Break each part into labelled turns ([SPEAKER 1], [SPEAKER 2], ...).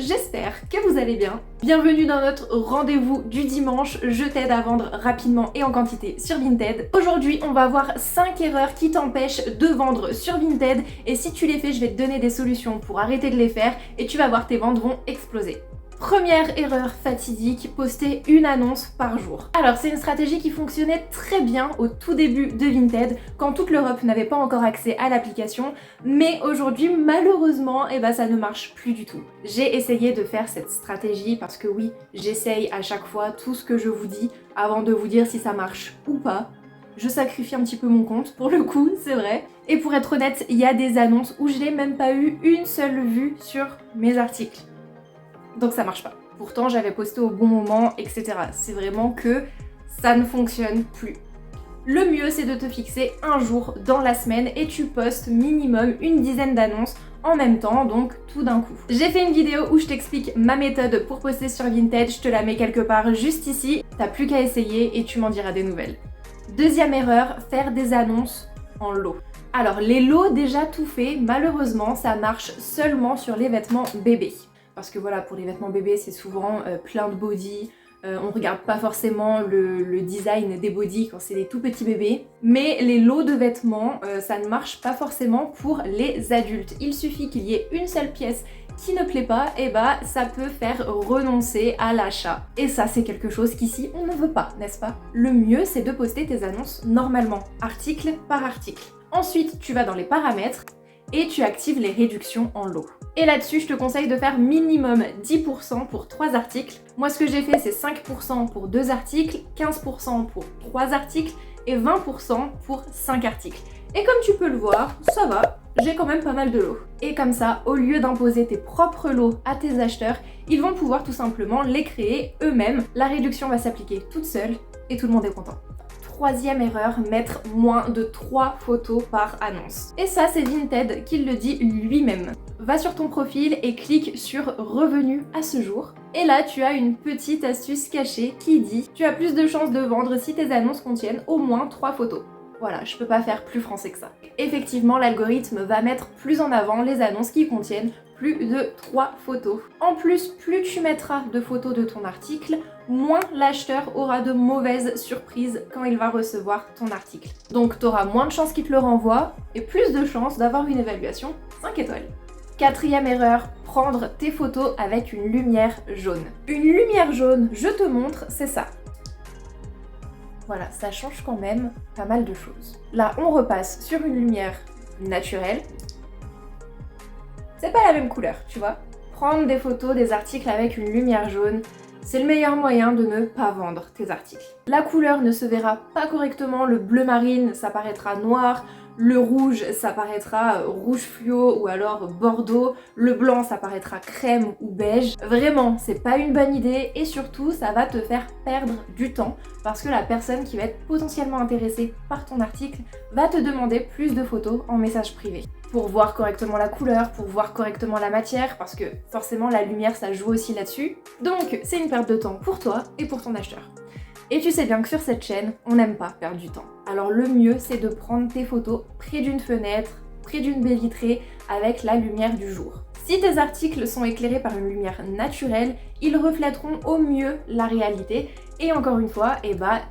[SPEAKER 1] j'espère que vous allez bien. Bienvenue dans notre rendez-vous du dimanche, je t'aide à vendre rapidement et en quantité sur Vinted. Aujourd'hui, on va voir 5 erreurs qui t'empêchent de vendre sur Vinted et si tu les fais, je vais te donner des solutions pour arrêter de les faire et tu vas voir, tes ventes vont exploser. Première erreur fatidique, poster une annonce par jour. Alors c'est une stratégie qui fonctionnait très bien au tout début de Vinted, quand toute l'Europe n'avait pas encore accès à l'application, mais aujourd'hui malheureusement, ça ne marche plus du tout. J'ai essayé de faire cette stratégie parce que oui, j'essaye à chaque fois tout ce que je vous dis avant de vous dire si ça marche ou pas. Je sacrifie un petit peu mon compte, pour le coup, c'est vrai. Et pour être honnête, il y a des annonces où je n'ai même pas eu une seule vue sur mes articles. Donc ça marche pas. Pourtant j'avais posté au bon moment, etc. C'est vraiment que ça ne fonctionne plus. Le mieux c'est de te fixer un jour dans la semaine et tu postes minimum une dizaine d'annonces en même temps, donc tout d'un coup. J'ai fait une vidéo où je t'explique ma méthode pour poster sur Vinted, je te la mets quelque part juste ici. T'as plus qu'à essayer et tu m'en diras des nouvelles. Deuxième erreur, faire des annonces en lot. Alors les lots déjà tout faits, malheureusement ça marche seulement sur les vêtements bébés. Parce que voilà, pour les vêtements bébés, c'est souvent plein de body. On regarde pas forcément le design des body quand c'est des tout petits bébés. Mais les lots de vêtements, ça ne marche pas forcément pour les adultes. Il suffit qu'il y ait une seule pièce qui ne plaît pas, et ça peut faire renoncer à l'achat. Et ça, c'est quelque chose qu'ici, on ne veut pas, n'est-ce pas? Le mieux, c'est de poster tes annonces normalement, article par article. Ensuite, tu vas dans les paramètres et tu actives les réductions en lot. Et là-dessus, je te conseille de faire minimum 10% pour 3 articles. Moi, ce que j'ai fait, c'est 5% pour 2 articles, 15% pour 3 articles et 20% pour 5 articles. Et comme tu peux le voir, ça va, j'ai quand même pas mal de lots. Et comme ça, au lieu d'imposer tes propres lots à tes acheteurs, ils vont pouvoir tout simplement les créer eux-mêmes. La réduction va s'appliquer toute seule et tout le monde est content. Troisième erreur, mettre moins de 3 photos par annonce. Et ça, c'est Vinted qui le dit lui-même. Va sur ton profil et clique sur Revenus à ce jour. Et là, tu as une petite astuce cachée qui dit tu as plus de chances de vendre si tes annonces contiennent au moins 3 photos. Voilà, je peux pas faire plus français que ça. Effectivement, l'algorithme va mettre plus en avant les annonces qui contiennent plus de 3 photos. En plus, plus tu mettras de photos de ton article, moins l'acheteur aura de mauvaises surprises quand il va recevoir ton article. Donc tu auras moins de chances qu'il te le renvoie et plus de chances d'avoir une évaluation 5 étoiles. Quatrième erreur, prendre tes photos avec une lumière jaune. Une lumière jaune, je te montre, c'est ça. Voilà, ça change quand même pas mal de choses. Là, on repasse sur une lumière naturelle. C'est pas la même couleur, tu vois. Prendre des photos des articles avec une lumière jaune, c'est le meilleur moyen de ne pas vendre tes articles. La couleur ne se verra pas correctement, le bleu marine, ça paraîtra noir, le rouge, ça paraîtra rouge fluo ou alors bordeaux, le blanc, ça paraîtra crème ou beige. Vraiment, c'est pas une bonne idée et surtout, ça va te faire perdre du temps parce que la personne qui va être potentiellement intéressée par ton article va te demander plus de photos en message privé. Pour voir correctement la couleur, pour voir correctement la matière, parce que forcément la lumière ça joue aussi là-dessus. Donc c'est une perte de temps pour toi et pour ton acheteur. Et tu sais bien que sur cette chaîne, on n'aime pas perdre du temps. Alors le mieux c'est de prendre tes photos près d'une fenêtre, près d'une baie vitrée, avec la lumière du jour. Si tes articles sont éclairés par une lumière naturelle, ils reflèteront au mieux la réalité. Et encore une fois,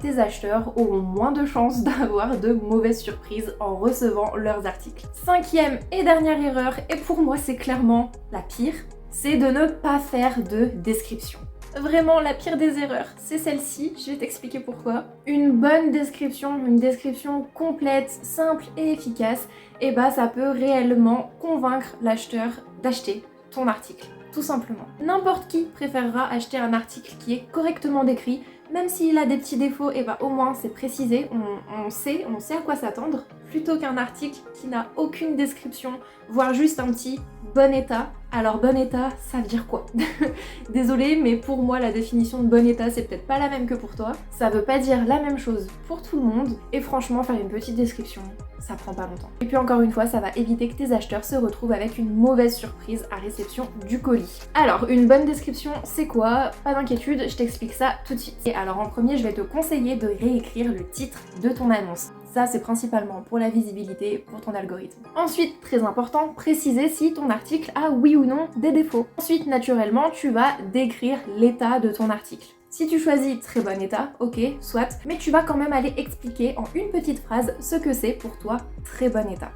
[SPEAKER 1] tes acheteurs auront moins de chances d'avoir de mauvaises surprises en recevant leurs articles. Cinquième et dernière erreur, et pour moi c'est clairement la pire, c'est de ne pas faire de description. Vraiment la pire des erreurs, c'est celle-ci, je vais t'expliquer pourquoi. Une bonne description, une description complète, simple et efficace, ça peut réellement convaincre l'acheteur d'acheter ton article, tout simplement. N'importe qui préférera acheter un article qui est correctement décrit, même s'il a des petits défauts, au moins c'est précisé, on sait à quoi s'attendre, plutôt qu'un article qui n'a aucune description, voire juste un petit bon état. Alors bon état, ça veut dire quoi? Désolée, mais pour moi la définition de bon état c'est peut-être pas la même que pour toi. Ça veut pas dire la même chose pour tout le monde, et franchement faire une petite description, ça prend pas longtemps. Et puis encore une fois, ça va éviter que tes acheteurs se retrouvent avec une mauvaise surprise à réception du colis. Alors une bonne description c'est quoi? Pas d'inquiétude, je t'explique ça tout de suite. Et alors en premier, je vais te conseiller de réécrire le titre de ton annonce. Ça, c'est principalement pour la visibilité, pour ton algorithme. Ensuite, très important, préciser si ton article a oui ou non des défauts. Ensuite, naturellement, tu vas décrire l'état de ton article. Si tu choisis très bon état, ok, soit, mais tu vas quand même aller expliquer en une petite phrase ce que c'est pour toi très bon état.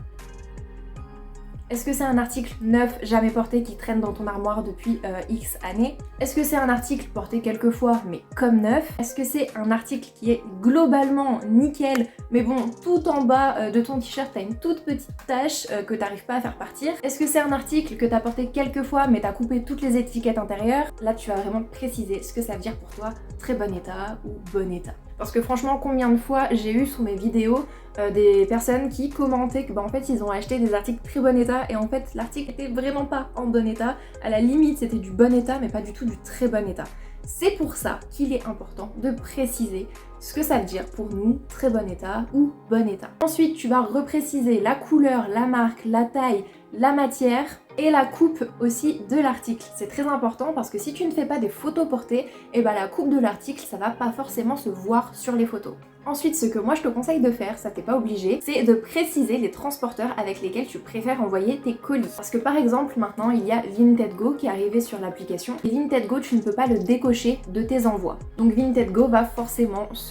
[SPEAKER 1] Est-ce que c'est un article neuf, jamais porté, qui traîne dans ton armoire depuis X années? Est-ce que c'est un article porté quelques fois, mais comme neuf? Est-ce que c'est un article qui est globalement nickel, mais bon, tout en bas de ton t-shirt, t'as une toute petite tache que t'arrives pas à faire partir? Est-ce que c'est un article que t'as porté quelques fois, mais t'as coupé toutes les étiquettes intérieures? Là, tu vas vraiment préciser ce que ça veut dire pour toi, très bon état ou bon état. Parce que franchement, combien de fois j'ai eu sous mes vidéos des personnes qui commentaient que en fait ils ont acheté des articles très bon état et en fait l'article était vraiment pas en bon état. À la limite c'était du bon état mais pas du tout du très bon état. C'est pour ça qu'il est important de préciser ce que ça veut dire pour nous, très bon état ou bon état. Ensuite, tu vas repréciser la couleur, la marque, la taille, la matière et la coupe aussi de l'article. C'est très important parce que si tu ne fais pas des photos portées, et la coupe de l'article, ça va pas forcément se voir sur les photos. Ensuite, ce que moi je te conseille de faire, ça t'es pas obligé, c'est de préciser les transporteurs avec lesquels tu préfères envoyer tes colis. Parce que par exemple, maintenant, il y a Vinted Go qui est arrivé sur l'application. Et Vinted Go, tu ne peux pas le décocher de tes envois. Donc Vinted Go va forcément se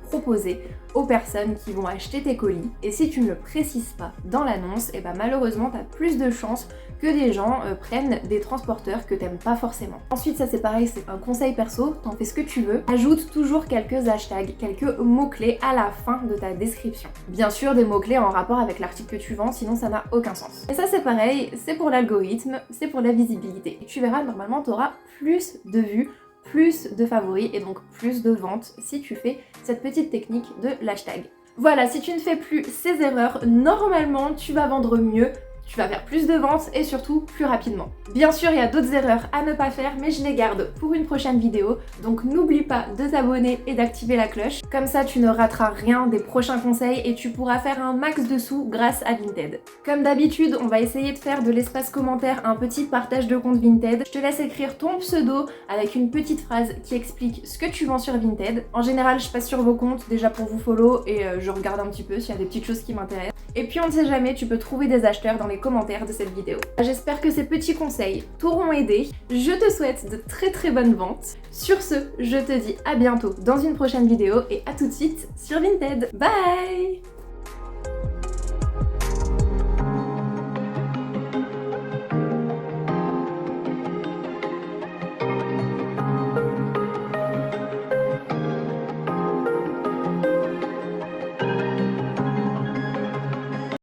[SPEAKER 1] proposer aux personnes qui vont acheter tes colis. Et si tu ne le précises pas dans l'annonce, malheureusement, t'as plus de chances que des gens prennent des transporteurs que t'aimes pas forcément. Ensuite, ça c'est pareil, c'est un conseil perso, t'en fais ce que tu veux. Ajoute toujours quelques hashtags, quelques mots-clés à la fin de ta description. Bien sûr, des mots-clés en rapport avec l'article que tu vends, sinon ça n'a aucun sens. Et ça c'est pareil, c'est pour l'algorithme, c'est pour la visibilité. Et tu verras, normalement, t'auras plus de vues, plus de favoris et donc plus de ventes si tu fais cette petite technique de l'hashtag. Voilà, si tu ne fais plus ces erreurs, normalement tu vas vendre mieux, tu vas faire plus de ventes et surtout plus rapidement. Bien sûr, il y a d'autres erreurs à ne pas faire, mais je les garde pour une prochaine vidéo. Donc n'oublie pas de t'abonner et d'activer la cloche. Comme ça, tu ne rateras rien des prochains conseils et tu pourras faire un max de sous grâce à Vinted. Comme d'habitude, on va essayer de faire de l'espace commentaire un petit partage de compte Vinted. Je te laisse écrire ton pseudo avec une petite phrase qui explique ce que tu vends sur Vinted. En général, je passe sur vos comptes déjà pour vous follow et je regarde un petit peu s'il y a des petites choses qui m'intéressent. Et puis on ne sait jamais, tu peux trouver des acheteurs dans les commentaires de cette vidéo. J'espère que ces petits conseils t'auront aidé. Je te souhaite de très bonnes ventes. Sur ce, je te dis à bientôt dans une prochaine vidéo et à tout de suite sur Vinted. Bye!